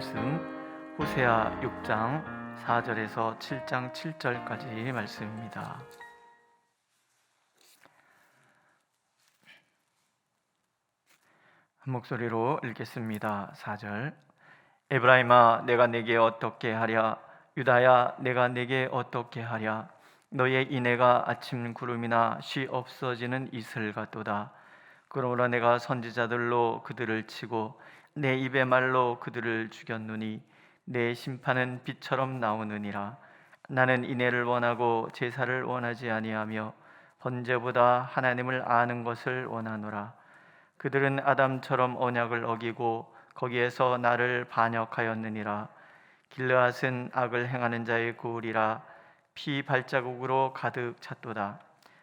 말씀 호세아 6장 4절에서 7장 7절까지 말씀입니다. 한 목소리로 읽겠습니다. 4절. 에브라임아, 내가 내게 어떻게 하랴? 유다야, 내가 내게 어떻게 하랴? 너의 인애가 아침 구름이나 쉬 없어지는 이슬 같도다. 그러므로 내가 선지자들로 그들을 치고 내 입의 말로 그들을 죽였노니 내 심판은 빛처럼 나오느니라. 나는 인애를 원하고 제사를 원하지 아니하며 번제보다 하나님을 아는 것을 원하노라. 그들은 아담처럼 언약을 어기고 거기에서 나를 반역하였느니라. 길르앗은 악을 행하는 자의 고울이라. 피 발자국으로 가득 찼도다.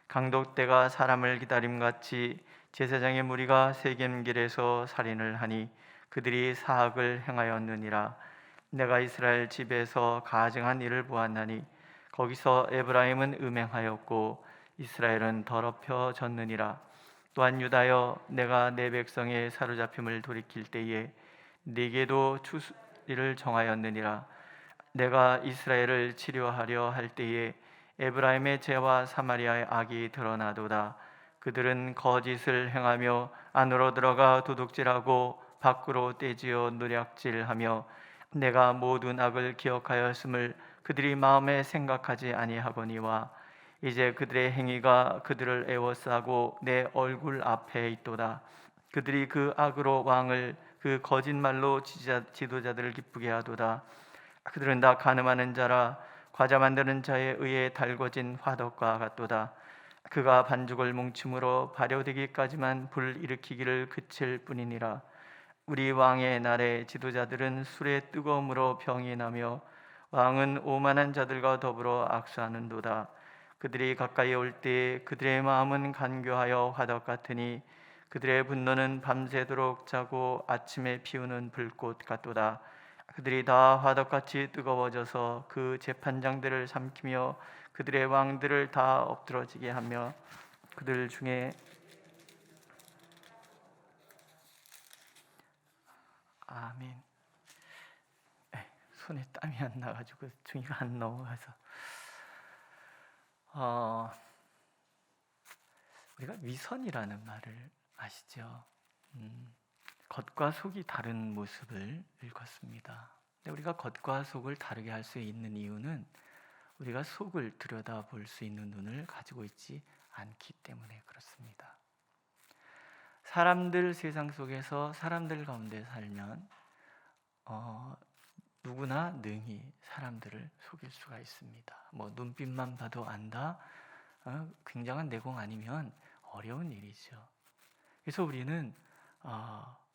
강독대가 사람을 기다림같이 제사장의 무리가 세겜길에서 살인을 하니 그들이 사악을 행하였느니라. 내가 이스라엘 집에서 가증한 일을 보았나니 거기서 에브라임은 음행하였고 이스라엘은 더럽혀졌느니라. 또한 유다여, 내가 내 백성의 사로잡힘을 돌이킬 때에 네게도 추수일을 정하였느니라. 내가 이스라엘을 치료하려 할 때에 에브라임의 죄와 사마리아의 악이 드러나도다. 그들은 거짓을 행하며 안으로 들어가 도둑질하고 밖으로 떼지어 노략질하며 내가 모든 악을 기억하였음을 그들이 마음에 생각하지 아니하거니와 이제 그들의 행위가 그들을 애워싸고 내 얼굴 앞에 있도다. 그들이 그 악으로 왕을 그 거짓말로 지도자들을 기쁘게 하도다. 그들은 다 가늠하는 자라. 과자 만드는 자에 의해 달궈진 화덕과 같도다. 그가 반죽을 뭉침으로 발효되기까지만 불 일으키기를 그칠 뿐이니라. 우리 왕의 날에 지도자들은 술의 뜨거움으로 병이 나며 왕은 오만한 자들과 더불어 악수하는도다. 그들이 가까이 올 때 그들의 마음은 간교하여 화덕 같으니 그들의 분노는 밤새도록 자고 아침에 피우는 불꽃 같도다. 그들이 다 화덕같이 뜨거워져서 그 재판장들을 삼키며 그들의 왕들을 다 엎드러지게 하며 그들 중에 아멘. 손에 땀이 안 나가지고 종이가 안 넘어가서 우리가 위선이라는 말을 아시죠? 겉과 속이 다른 모습을 일컫습니다. 근데 우리가 겉과 속을 다르게 할 수 있는 이유는 우리가 속을 들여다볼 수 있는 눈을 가지고 있지 않기 때문에 그렇습니다. 세상 속에서 사람들 가운데 살면 누구나 능히 사람들을 속일 수가 있습니다. 눈빛만 봐도 안다. 굉장한 내공 아니면 어려운 일이죠. 그래서 우리는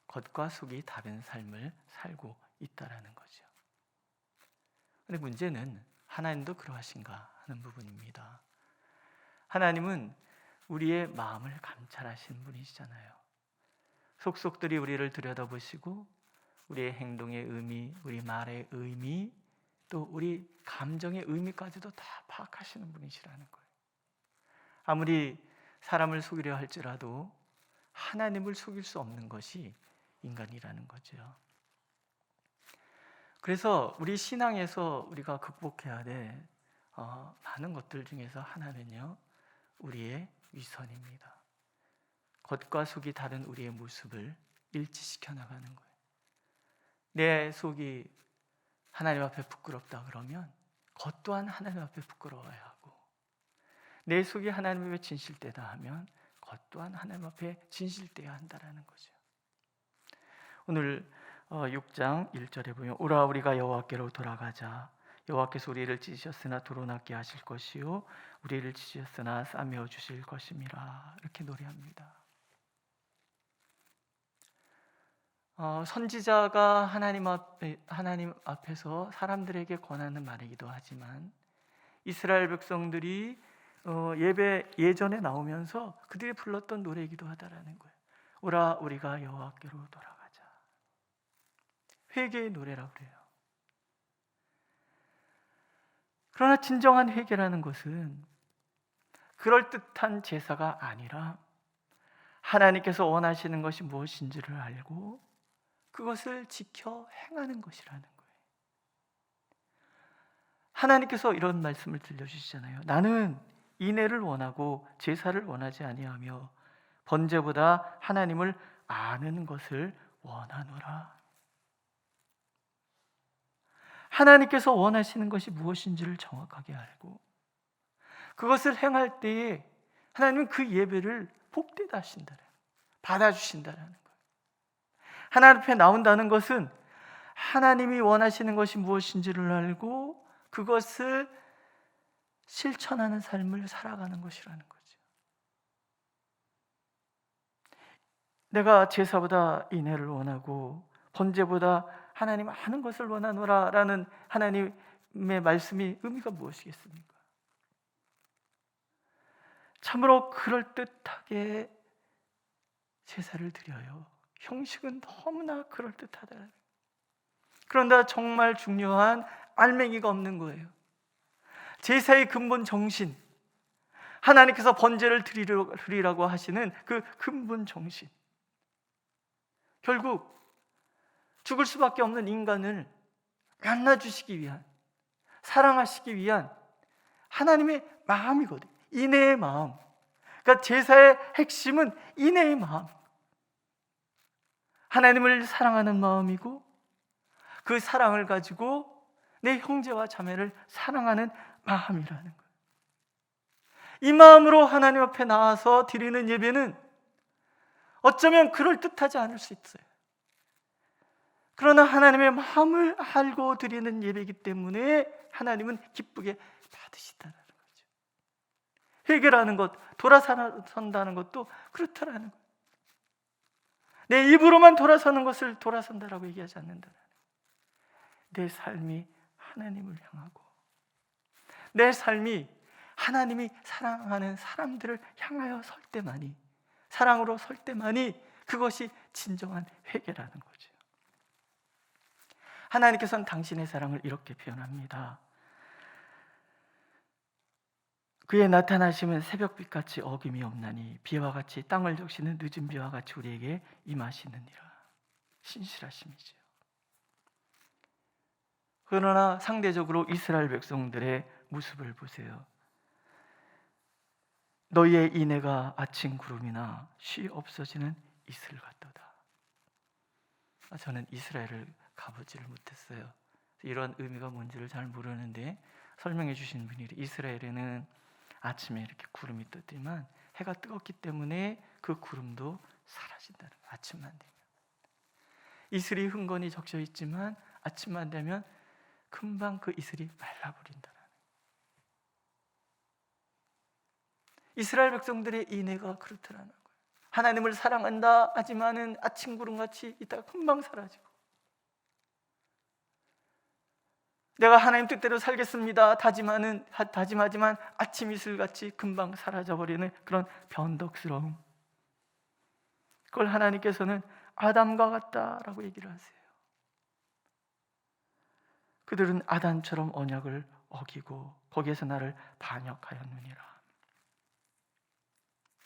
겉과 속이 다른 삶을 살고 있다라는 거죠. 그런데 문제는 하나님도 그러하신가 하는 부분입니다. 하나님은 우리의 마음을 감찰하시는 분이시잖아요. 속속들이 우리를 들여다보시고 우리의 행동의 의미, 우리 말의 의미, 또 우리 감정의 의미까지도 다 파악하시는 분이시라는 거예요. 아무리 사람을 속이려 할지라도 하나님을 속일 수 없는 것이 인간이라는 거죠. 그래서 우리 신앙에서 우리가 극복해야 될 많은 것들 중에서 하나는요, 우리의 위선입니다. 겉과 속이 다른 우리의 모습을 일치시켜 나가는 거예요. 내 속이 하나님 앞에 부끄럽다 그러면 겉 또한 하나님 앞에 부끄러워야 하고, 내 속이 하나님 앞에 진실되다 하면 겉 또한 하나님 앞에 진실되어야 한다라는 거죠. 오늘 6장 1절에 보면 오라 우리가 여호와께로 돌아가자. 여호와께서 우리를 찢으셨으나 도로낫게 하실 것이요 우리를 찢으셨으나 싸매어 주실 것임이라. 이렇게 노래합니다. 선지자가 하나님 앞에서 사람들에게 권하는 말이기도 하지만 이스라엘 백성들이 예전에 나오면서 그들이 불렀던 노래이기도 하다라는 거예요. 오라 우리가 여호와께로 돌아가자. 회개의 노래라고 그래요. 그러나 진정한 회개라는 것은 그럴듯한 제사가 아니라 하나님께서 원하시는 것이 무엇인지를 알고 그것을 지켜 행하는 것이라는 거예요. 하나님께서 이런 말씀을 들려주시잖아요. 나는 인애를 원하고 제사를 원하지 아니하며 번제보다 하나님을 아는 것을 원하노라. 하나님께서 원하시는 것이 무엇인지를 정확하게 알고 그것을 행할 때에 하나님은 그 예배를 복되다 하신다는, 받아주신다는 거예요. 하나님 앞에 나온다는 것은 하나님이 원하시는 것이 무엇인지를 알고 그것을 실천하는 삶을 살아가는 것이라는 거죠. 내가 제사보다 인애를 원하고 번제보다 하나님 아는 것을 원하노라 라는 하나님의 말씀이 의미가 무엇이겠습니까? 참으로 그럴듯하게 제사를 드려요. 형식은 너무나 그럴듯하다. 그런데 정말 중요한 알맹이가 없는 거예요. 제사의 근본 정신, 하나님께서 번제를 드리라고 하시는 그 근본 정신, 결국 죽을 수밖에 없는 인간을 만나주시기 위한, 사랑하시기 위한 하나님의 마음이거든요. 인애의 마음. 그러니까 제사의 핵심은 인애의 마음, 하나님을 사랑하는 마음이고 그 사랑을 가지고 내 형제와 자매를 사랑하는 마음이라는 거예요. 이 마음으로 하나님 앞에 나와서 드리는 예배는 어쩌면 그럴듯하지 않을 수 있어요. 그러나 하나님의 마음을 알고 드리는 예배이기 때문에 하나님은 기쁘게 받으시다는 거죠. 회개라는 것, 돌아선다는 것도 그렇다라는 거예요. 내 입으로만 돌아서는 것을 돌아선다라고 얘기하지 않는다는 거예요. 내 삶이 하나님을 향하고 내 삶이 하나님이 사랑하는 사람들을 향하여 설 때만이, 사랑으로 설 때만이 그것이 진정한 회개라는 거죠. 하나님께서는 당신의 사랑을 이렇게 표현합니다. 그의 나타나심은 새벽빛같이 어김이 없나니 비와 같이 땅을 적시는 늦은 비와 같이 우리에게 임하시느니라. 신실하심이죠. 그러나 상대적으로 이스라엘 백성들의 모습을 보세요. 너희의 인애가 아침 구름이나 쉬 없어지는 이슬 같도다. 저는 이스라엘을 가보지를 못했어요. 이런 의미가 뭔지를 잘 모르는데 설명해 주신 분이 이스라엘에는 아침에 이렇게 구름이 뜨지만 해가 뜨겁기 때문에 그 구름도 사라진다는 거예요. 아침만 되면 이슬이 흥건히 적셔 있지만 아침만 되면 금방 그 이슬이 말라버린다는 거예요. 이스라엘 백성들의 인애가 그렇더라는 거예요. 하나님을 사랑한다 하지만은 아침 구름같이 있다가 금방 사라지고, 내가 하나님 뜻대로 살겠습니다 다짐하지만 아침 이슬같이 금방 사라져버리는 그런 변덕스러움, 그걸 하나님께서는 아담과 같다라고 얘기를 하세요. 그들은 아담처럼 언약을 어기고 거기에서 나를 반역하였느니라.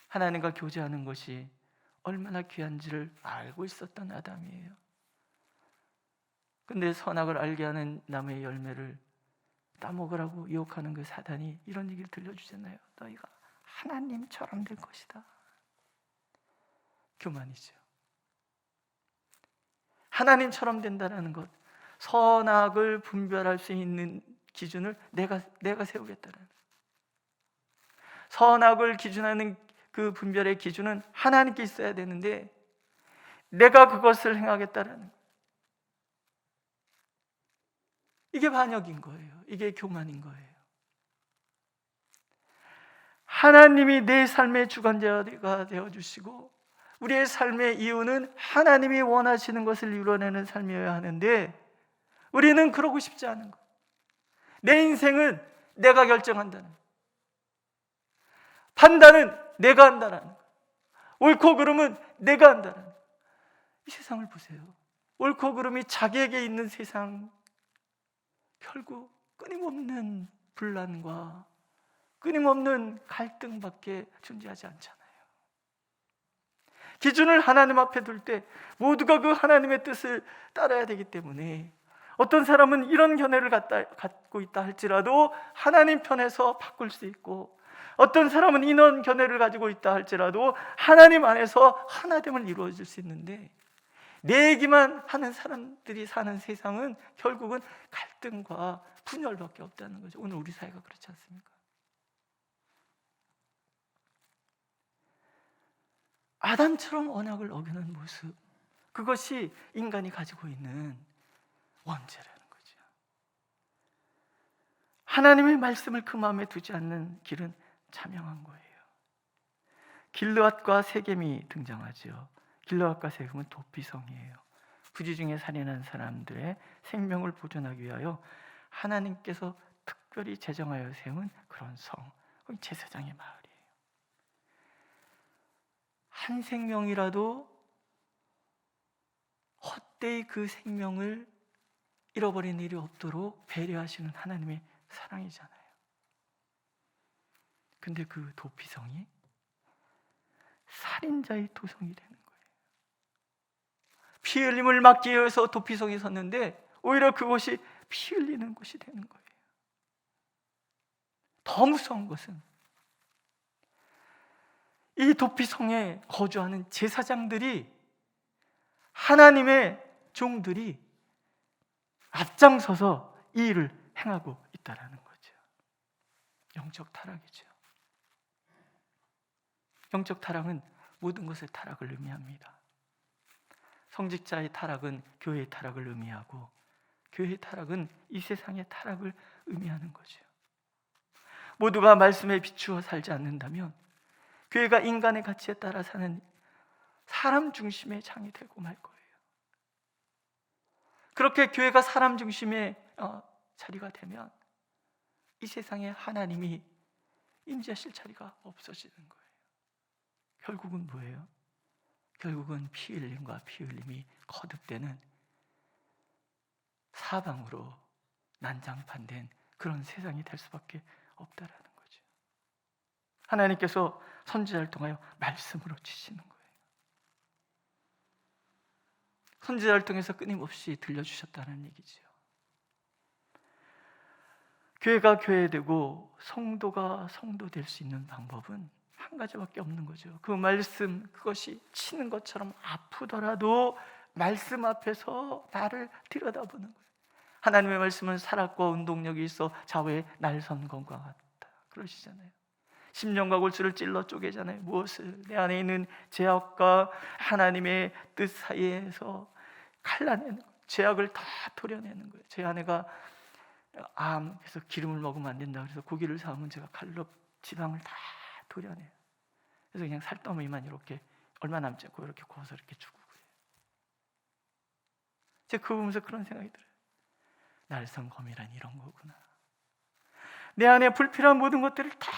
하나님과 교제하는 것이 얼마나 귀한지를 알고 있었던 아담이에요. 근데 선악을 알게 하는 나무의 열매를 따먹으라고 유혹하는 그 사단이 이런 얘기를 들려주잖아요. 너희가 하나님처럼 될 것이다. 교만이죠. 하나님처럼 된다는 것, 선악을 분별할 수 있는 기준을 내가 세우겠다는 거예요. 선악을 기준하는 그 분별의 기준은 하나님께 있어야 되는데 내가 그것을 행하겠다는 거예요. 이게 반역인 거예요. 이게 교만인 거예요. 하나님이 내 삶의 주관자가 되어주시고 우리의 삶의 이유는 하나님이 원하시는 것을 이루어내는 삶이어야 하는데 우리는 그러고 싶지 않은 거예요. 내 인생은 내가 결정한다는 거예요. 판단은 내가 한다는 거예요. 옳고 그름은 내가 한다는 거예요. 이 세상을 보세요. 옳고 그름이 자기에게 있는 세상, 결국 끊임없는 분란과 끊임없는 갈등밖에 존재하지 않잖아요. 기준을 하나님 앞에 둘 때 모두가 그 하나님의 뜻을 따라야 되기 때문에 어떤 사람은 이런 견해를 갖고 있다 할지라도 하나님 편에서 바꿀 수 있고, 어떤 사람은 이런 견해를 가지고 있다 할지라도 하나님 안에서 하나됨을 이루어질 수 있는데, 내 얘기만 하는 사람들이 사는 세상은 결국은 갈등과 분열밖에 없다는 거죠. 오늘 우리 사회가 그렇지 않습니까? 아담처럼 언약을 어기는 모습, 그것이 인간이 가지고 있는 원죄라는 거죠. 하나님의 말씀을 그 마음에 두지 않는 길은 자명한 거예요. 길르앗과 세겜이 등장하죠. 길르앗과 세겜은 도피성이에요. 부지 중에 살인한 사람들의 생명을 보존하기 위하여 하나님께서 특별히 제정하여 세운 그런 성, 제사장의 마을이에요. 한 생명이라도 헛되이 그 생명을 잃어버린 일이 없도록 배려하시는 하나님의 사랑이잖아요. 근데 그 도피성이 살인자의 도성이 되는 거예요. 피 흘림을 막기 위해서 도피성이 섰는데 오히려 그곳이 피 흘리는 곳이 되는 거예요. 더 무서운 것은 이 도피성에 거주하는 제사장들이, 하나님의 종들이 앞장서서 이 일을 행하고 있다는 거죠. 영적 타락이죠. 영적 타락은 모든 것의 타락을 의미합니다. 성직자의 타락은 교회의 타락을 의미하고, 교회의 타락은 이 세상의 타락을 의미하는 거죠. 모두가 말씀에 비추어 살지 않는다면 교회가 인간의 가치에 따라 사는 사람 중심의 장이 되고 말 거예요. 그렇게 교회가 사람 중심의 자리가 되면 이 세상에 하나님이 임재하실 자리가 없어지는 거예요. 결국은 뭐예요? 결국은 피 흘림과 피 흘림이 거듭되는 사방으로 난장판된 그런 세상이 될 수밖에 없다라는 거죠. 하나님께서 선지자를 통하여 말씀으로 치시는 거예요. 선지자를 통해서 끊임없이 들려주셨다는 얘기죠. 교회가 교회되고 성도가 성도 될 수 있는 방법은 한 가지밖에 없는 거죠. 그 말씀, 그것이 치는 것처럼 아프더라도 말씀 앞에서 나를 들여다보는 거예요. 하나님의 말씀은 살았고 운동력이 있어 좌우에 날선 검과 같다 그러시잖아요. 심령과 골수를 찔러 쪼개잖아요. 무엇을? 내 안에 있는 죄악과 하나님의 뜻 사이에서 갈라내는 거예요. 죄악을 다 도려내는 거예요. 제 아내가 그래서 기름을 먹으면 안 된다 그래서 고기를 사오면 제가 칼로 지방을 다 도려내요. 그래서 그냥 살더미만 이렇게 얼마 남지 않고 이렇게 구워서 이렇게 주고 그래요. 제가 그거 보면서 그런 생각이 들어요. 날성검이란 이런 거구나. 내 안에 불필요한 모든 것들을 다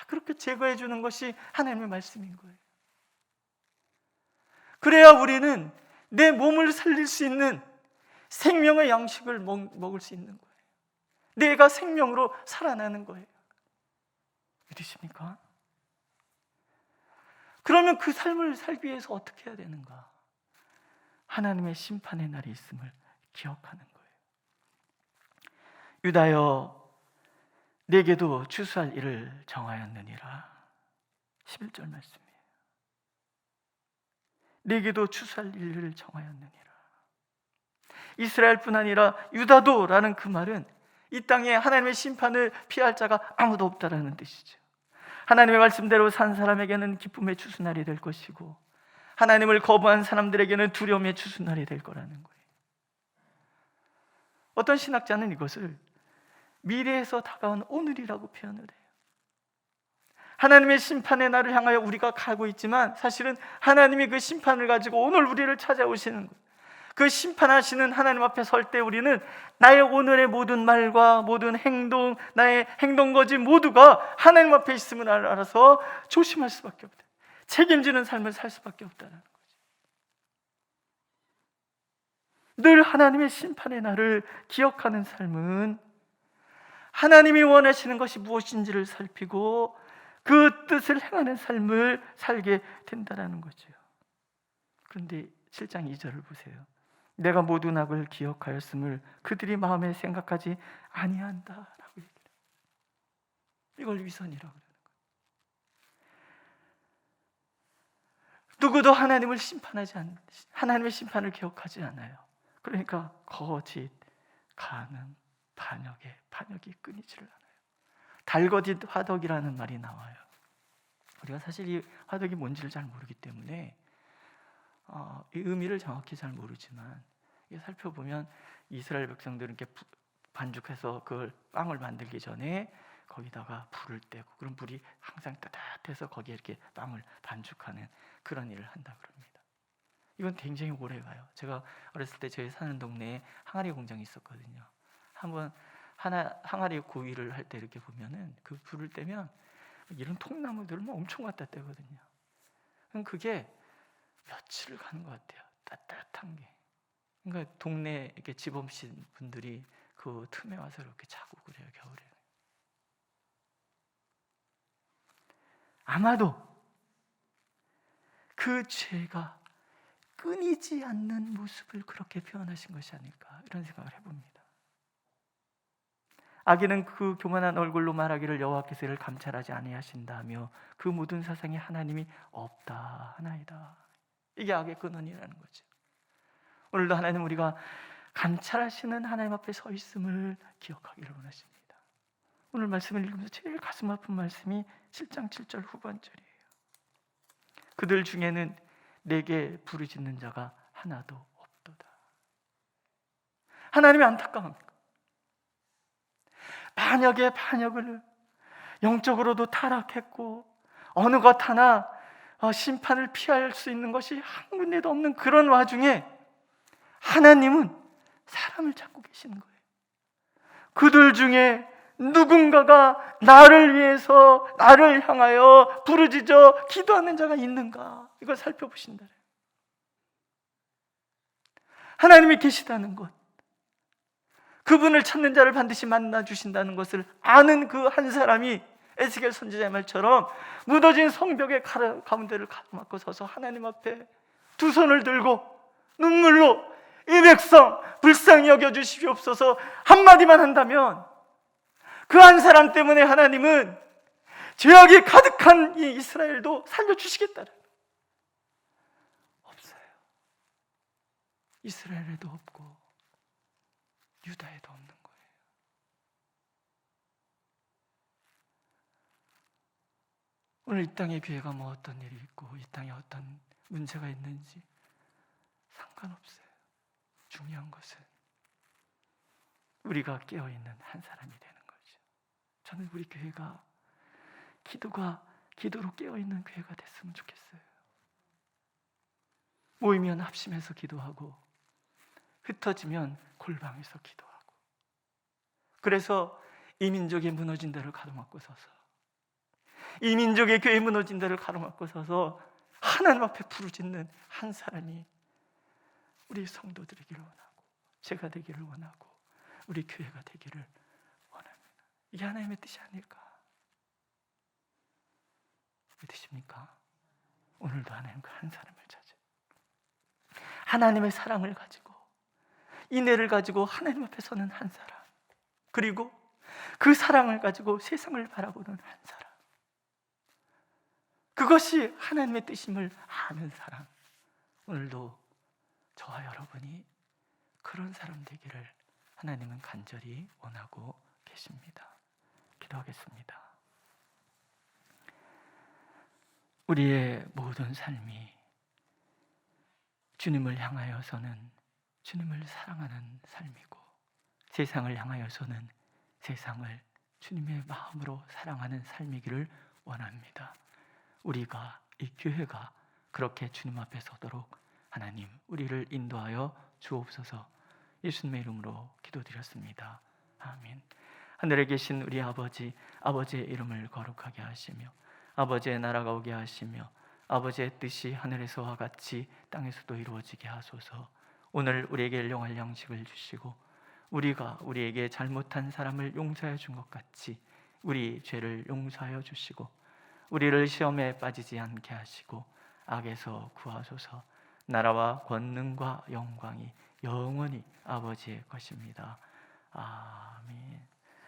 그렇게 제거해 주는 것이 하나님의 말씀인 거예요. 그래야 우리는 내 몸을 살릴 수 있는 생명의 양식을 먹을 수 있는 거예요. 내가 생명으로 살아나는 거예요. 믿으십니까? 그러면 그 삶을 살기 위해서 어떻게 해야 되는가? 하나님의 심판의 날이 있음을 기억하는 거예요. 유다여, 내게도 추수할 일을 정하였느니라. 11절 말씀이에요. 내게도 추수할 일을 정하였느니라. 이스라엘뿐 아니라 유다도라는 그 말은 이 땅에 하나님의 심판을 피할 자가 아무도 없다라는 뜻이죠. 하나님의 말씀대로 산 사람에게는 기쁨의 추수날이 될 것이고, 하나님을 거부한 사람들에게는 두려움의 추수날이 될 거라는 거예요. 어떤 신학자는 이것을 미래에서 다가온 오늘이라고 표현을 해요. 하나님의 심판의 날을 향하여 우리가 가고 있지만 사실은 하나님이 그 심판을 가지고 오늘 우리를 찾아오시는 거예요. 그 심판하시는 하나님 앞에 설 때 우리는 나의 오늘의 모든 말과 모든 행동, 나의 행동거지 모두가 하나님 앞에 있음을 알아서 조심할 수밖에 없다. 책임지는 삶을 살 수밖에 없다는 거죠. 늘 하나님의 심판의 날을 기억하는 삶은 하나님이 원하시는 것이 무엇인지를 살피고 그 뜻을 행하는 삶을 살게 된다는 거죠. 그런데 7장 2절을 보세요. 내가 모든 악을 기억하였음을 그들이 마음에 생각하지 아니한다라고 얘기해요. 이걸 위선이라고 그래요. 누구도 하나님을 하나님의 심판을 기억하지 않아요. 그러니까 거짓, 간음, 반역이 끊이지를 않아요. 달거짓 화덕이라는 말이 나와요. 우리가 사실 이 화덕이 뭔지를 잘 모르기 때문에 이 의미를 정확히 잘 모르지만 살펴보면 이스라엘 백성들은 이렇게 반죽해서 그걸 빵을 만들기 전에 거기다가 불을 떼고, 그럼 불이 항상 따뜻해서 거기에 이렇게 빵을 반죽하는 그런 일을 한다 그럽니다. 이건 굉장히 오래 가요. 제가 어렸을 때 저희 사는 동네에 항아리 공장이 있었거든요. 한번 항아리 구이를 할 때 이렇게 보면은 그 불을 떼면 이런 통나무들을 막 엄청 갖다 떼거든요. 그럼 그게 며칠을 가는 것 같아요. 따뜻한 게. 그러니까 동네 이렇게 집 없으신 분들이 그 틈에 와서 이렇게 자고 그래요, 겨울에. 아마도 그 죄가 끊이지 않는 모습을 그렇게 표현하신 것이 아닐까, 이런 생각을 해봅니다. 아기는 그 교만한 얼굴로 말하기를 여호와께서 이를 감찰하지 아니하신다며 그 모든 사상에 하나님이 없다 하나이다. 이게 악의 근원이라는 거죠. 오늘도 하나님 우리가 감찰하시는 하나님 앞에 서 있음을 기억하기를 원하십니다. 오늘 말씀을 읽으면서 제일 가슴 아픈 말씀이 7장 7절 후반절이에요. 그들 중에는 내게 부르짖는 자가 하나도 없도다. 하나님이 안타까워합니다. 반역에 반역을, 영적으로도 타락했고 어느 것 하나 심판을 피할 수 있는 것이 한 군데도 없는 그런 와중에 하나님은 사람을 찾고 계시는 거예요. 그들 중에 누군가가 나를 위해서, 나를 향하여 부르짖어 기도하는 자가 있는가, 이걸 살펴보신다. 하나님이 계시다는 것, 그분을 찾는 자를 반드시 만나 주신다는 것을 아는 그 한 사람이 에스겔 선지자의 말처럼 무너진 성벽의 가운데를 가로막고 서서 하나님 앞에 두 손을 들고 눈물로 이 백성 불쌍히 여겨주시옵소서 한마디만 한다면 그 한 사람 때문에 하나님은 죄악이 가득한 이 이스라엘도 살려주시겠다는, 없어요. 이스라엘에도 없고 유다에도 없는 거예요. 오늘 이 땅의 교회가 뭐 어떤 일이 있고 이 땅에 어떤 문제가 있는지 상관없어요. 중요한 것은 우리가 깨어있는 한 사람이 되는 거죠. 저는 우리 교회가 기도로 깨어있는 교회가 됐으면 좋겠어요. 모이면 합심해서 기도하고 흩어지면 골방에서 기도하고, 그래서 이 민족의 무너진 데를 가로막고 서서, 이 민족의 교회 무너진 데를 가로막고 서서 하나님 앞에 부르짖는 한 사람이 우리 성도들이기를 원하고, 제가 되기를 원하고, 우리 교회가 되기를 원합니다. 이게 하나님의 뜻이 아닐까? 믿으십니까? 오늘도 하나님과 한 사람을 찾아 하나님의 사랑을 가지고, 인애를 가지고 하나님 앞에 서는 한 사람, 그리고 그 사랑을 가지고 세상을 바라보는 한 사람, 그것이 하나님의 뜻임을 아는 사람, 오늘도 저와 여러분이 그런 사람 되기를 하나님은 간절히 원하고 계십니다. 기도하겠습니다. 우리의 모든 삶이 주님을 향하여서는 주님을 사랑하는 삶이고, 세상을 향하여서는 세상을 주님의 마음으로 사랑하는 삶이기를 원합니다. 우리가, 이 교회가 그렇게 주님 앞에 서도록 하나님 우리를 인도하여 주옵소서. 예수님의 이름으로 기도드렸습니다. 아멘. 하늘에 계신 우리 아버지, 아버지의 이름을 거룩하게 하시며 아버지의 나라가 오게 하시며 아버지의 뜻이 하늘에서와 같이 땅에서도 이루어지게 하소서. 오늘 우리에게 일용할 양식을 주시고 우리가 우리에게 잘못한 사람을 용서해 준 것 같이 우리 죄를 용서하여 주시고 우리를 시험에 빠지지 않게 하시고 악에서 구하소서. 나라와 권능과 영광이 영원히 아버지의 것입니다. 아멘.